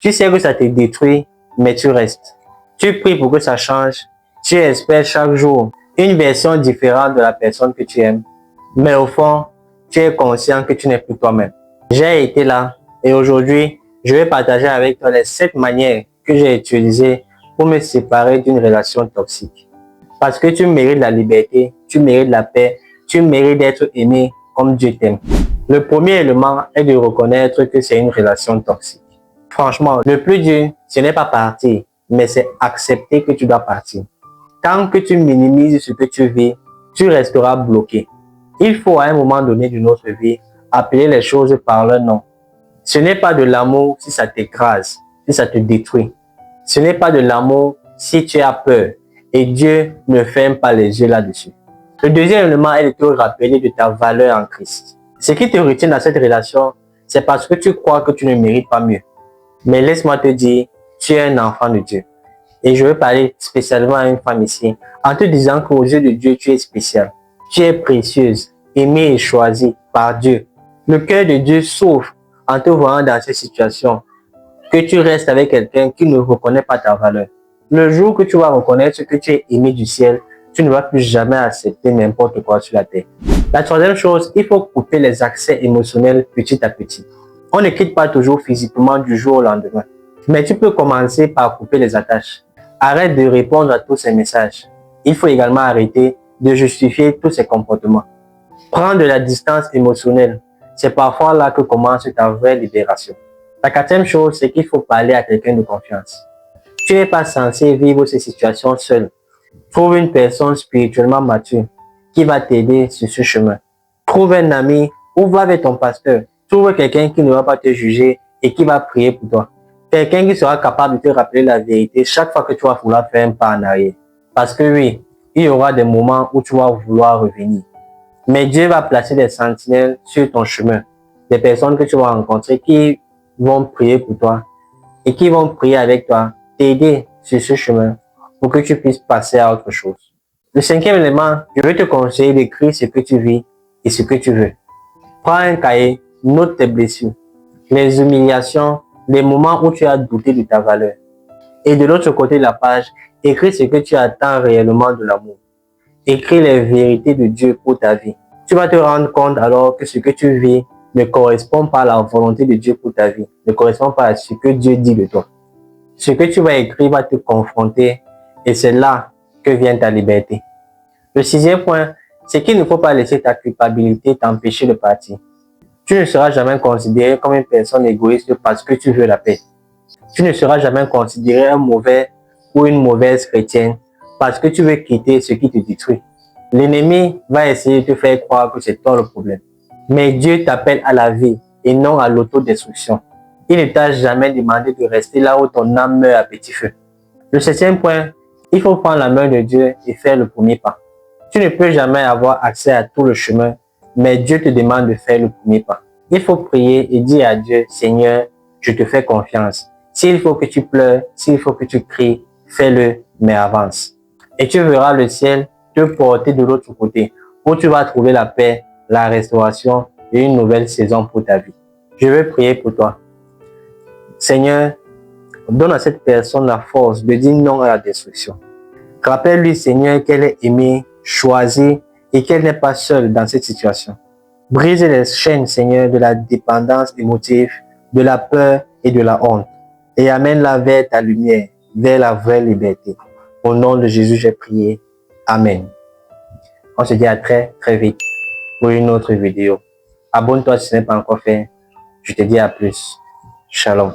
Tu sais que ça te détruit, mais tu restes. Tu pries pour que ça change. Tu espères chaque jour une version différente de la personne que tu aimes. Mais au fond, tu es conscient que tu n'es plus toi-même. J'ai été là et aujourd'hui, je vais partager avec toi les 7 manières que j'ai utilisées pour me séparer d'une relation toxique. Parce que tu mérites la liberté, tu mérites la paix, tu mérites d'être aimé comme Dieu t'aime. Le premier élément est de reconnaître que c'est une relation toxique. Franchement, le plus dur, ce n'est pas partir, mais c'est accepter que tu dois partir. Tant que tu minimises ce que tu vis, tu resteras bloqué. Il faut à un moment donné de notre vie appeler les choses par leur nom. Ce n'est pas de l'amour si ça t'écrase, si ça te détruit. Ce n'est pas de l'amour si tu as peur. Et Dieu ne ferme pas les yeux là-dessus. Le deuxième élément est de te rappeler de ta valeur en Christ. Ce qui te retient dans cette relation, c'est parce que tu crois que tu ne mérites pas mieux. Mais laisse-moi te dire, tu es un enfant de Dieu. Et je veux parler spécialement à une femme ici, en te disant qu'aux yeux de Dieu, tu es spéciale. Tu es précieuse, aimée et choisie par Dieu. Le cœur de Dieu s'ouvre en te voyant dans cette situation, que tu restes avec quelqu'un qui ne reconnaît pas ta valeur. Le jour que tu vas reconnaître que tu es aimé du ciel, tu ne vas plus jamais accepter n'importe quoi sur la terre. La troisième chose, il faut couper les accès émotionnels petit à petit. On ne quitte pas toujours physiquement du jour au lendemain. Mais tu peux commencer par couper les attaches. Arrête de répondre à tous ces messages. Il faut également arrêter de justifier tous ces comportements. Prends de la distance émotionnelle. C'est parfois là que commence ta vraie libération. La quatrième chose, c'est qu'il faut parler à quelqu'un de confiance. Tu n'es pas censé vivre ces situations seul. Trouve une personne spirituellement mature qui va t'aider sur ce chemin. Trouve un ami ou va avec ton pasteur. Trouve quelqu'un qui ne va pas te juger et qui va prier pour toi. Quelqu'un qui sera capable de te rappeler la vérité chaque fois que tu vas vouloir faire un pas en arrière. Parce que oui, il y aura des moments où tu vas vouloir revenir. Mais Dieu va placer des sentinelles sur ton chemin. Des personnes que tu vas rencontrer qui vont prier pour toi et qui vont prier avec toi, t'aider sur ce chemin pour que tu puisses passer à autre chose. Le cinquième élément, je vais te conseiller d'écrire ce que tu vis et ce que tu veux. Prends un cahier, note tes blessures, les humiliations, les moments où tu as douté de ta valeur. Et de l'autre côté de la page, écris ce que tu attends réellement de l'amour. Écris les vérités de Dieu pour ta vie. Tu vas te rendre compte alors que ce que tu vis ne correspond pas à la volonté de Dieu pour ta vie, ne correspond pas à ce que Dieu dit de toi. Ce que tu vas écrire va te confronter et c'est là que vient ta liberté. Le sixième point, c'est qu'il ne faut pas laisser ta culpabilité t'empêcher de partir. Tu ne seras jamais considéré comme une personne égoïste parce que tu veux la paix. Tu ne seras jamais considéré un mauvais ou une mauvaise chrétienne parce que tu veux quitter ce qui te détruit. L'ennemi va essayer de te faire croire que c'est toi le problème. Mais Dieu t'appelle à la vie et non à l'autodestruction. Il ne t'a jamais demandé de rester là où ton âme meurt à petit feu. Le septième point, il faut prendre la main de Dieu et faire le premier pas. Tu ne peux jamais avoir accès à tout le chemin, mais Dieu te demande de faire le premier pas. Il faut prier et dire à Dieu, Seigneur, je te fais confiance. S'il faut que tu pleures, s'il faut que tu cries, fais-le, mais avance. Et tu verras le ciel te porter de l'autre côté, où tu vas trouver la paix, la restauration et une nouvelle saison pour ta vie. Je vais prier pour toi. Seigneur, donne à cette personne la force de dire non à la destruction. Rappelle-lui, Seigneur, qu'elle est aimée, choisie et qu'elle n'est pas seule dans cette situation. Brise les chaînes, Seigneur, de la dépendance émotive, de la peur et de la honte. Et amène-la vers ta lumière, vers la vraie liberté. Au nom de Jésus, j'ai prié. Amen. On se dit à très, très vite pour une autre vidéo. Abonne-toi si ce n'est pas encore fait. Je te dis à plus. Shalom.